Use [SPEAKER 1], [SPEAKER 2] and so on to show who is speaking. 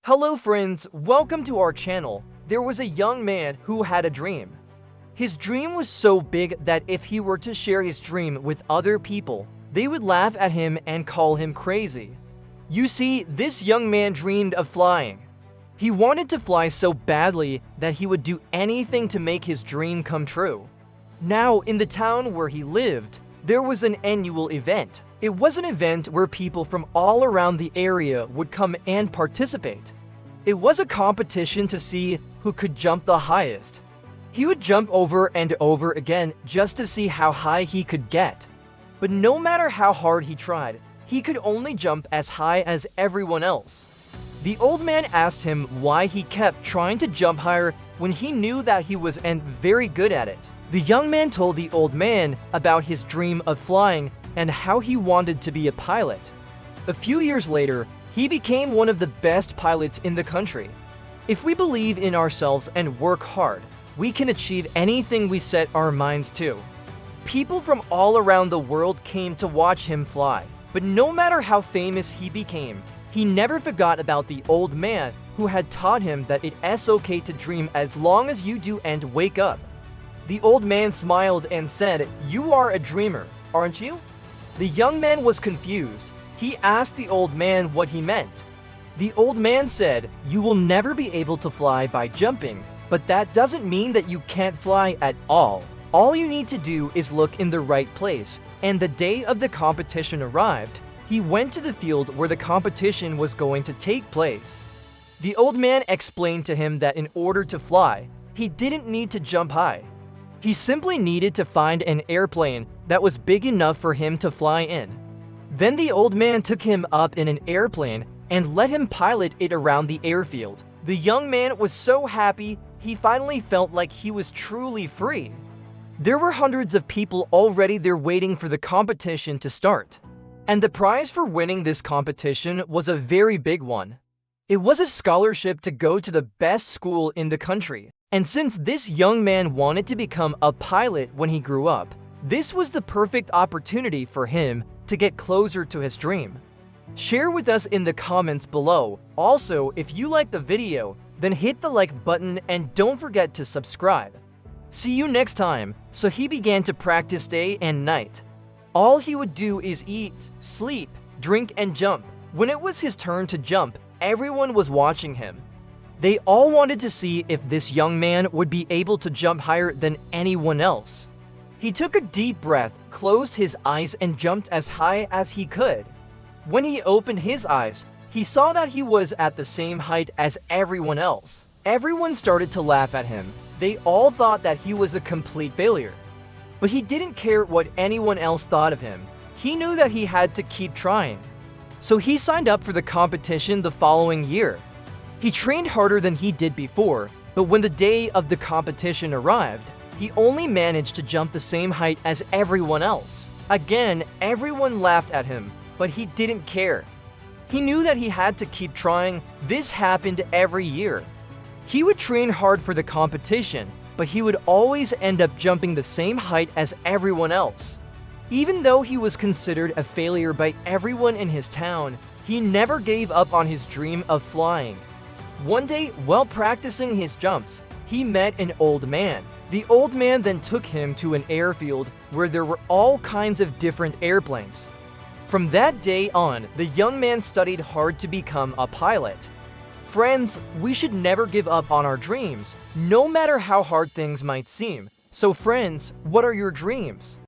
[SPEAKER 1] Hello friends, welcome to our channel. There was a young man who had a dream. His dream was so big that if he were to share his dream with other people, they would laugh at him and call him crazy. You see, this young man dreamed of flying. He wanted to fly so badly that he would do anything to make his dream come true. Now, in the town where he lived, there was an annual event. It was an event where people from all around the area would come and participate. It was a competition to see who could jump the highest. He would jump over and over again just to see how high he could get. But no matter how hard he tried, he could only jump as high as everyone else. The old man asked him why he kept trying to jump higher when he knew that he was very good at it. The young man told the old man about his dream of flying and how he wanted to be a pilot. A few years later, he became one of the best pilots in the country. If we believe in ourselves and work hard, we can achieve anything we set our minds to. People from all around the world came to watch him fly, but no matter how famous he became, he never forgot about the old man who had taught him that it's okay to dream as long as you do and wake up. The old man smiled and said, "You are a dreamer, aren't you?" The young man was confused. He asked the old man what he meant. The old man said, "You will never be able to fly by jumping, but that doesn't mean that you can't fly at all. All you need to do is look in the right place." And the day of the competition arrived. He went to the field where the competition was going to take place. The old man explained to him that in order to fly, he didn't need to jump high. He simply needed to find an airplane that was big enough for him to fly in. Then the old man took him up in an airplane and let him pilot it around the airfield. The young man was so happy, he finally felt like he was truly free. There were hundreds of people already there waiting for the competition to start. And the prize for winning this competition was a very big one. It was a scholarship to go to the best school in the country. And since this young man wanted to become a pilot when he grew up, this was the perfect opportunity for him to get closer to his dream. Share with us in the comments below. Also, if you like the video, then hit the like button and don't forget to subscribe. See you next time. So he began to practice day and night. All he would do is eat, sleep, drink, and jump. When it was his turn to jump, everyone was watching him. They all wanted to see if this young man would be able to jump higher than anyone else. He took a deep breath, closed his eyes, and jumped as high as he could. When he opened his eyes, he saw that he was at the same height as everyone else. Everyone started to laugh at him. They all thought that he was a complete failure. But he didn't care what anyone else thought of him. He knew that he had to keep trying. So he signed up for the competition the following year. He trained harder than he did before, but when the day of the competition arrived, he only managed to jump the same height as everyone else. Again, everyone laughed at him, but he didn't care. He knew that he had to keep trying. This happened every year. He would train hard for the competition, but he would always end up jumping the same height as everyone else. Even though he was considered a failure by everyone in his town, he never gave up on his dream of flying. One day, while practicing his jumps, he met an old man. The old man then took him to an airfield where there were all kinds of different airplanes. From that day on, the young man studied hard to become a pilot. Friends, we should never give up on our dreams, no matter how hard things might seem. So friends, what are your dreams?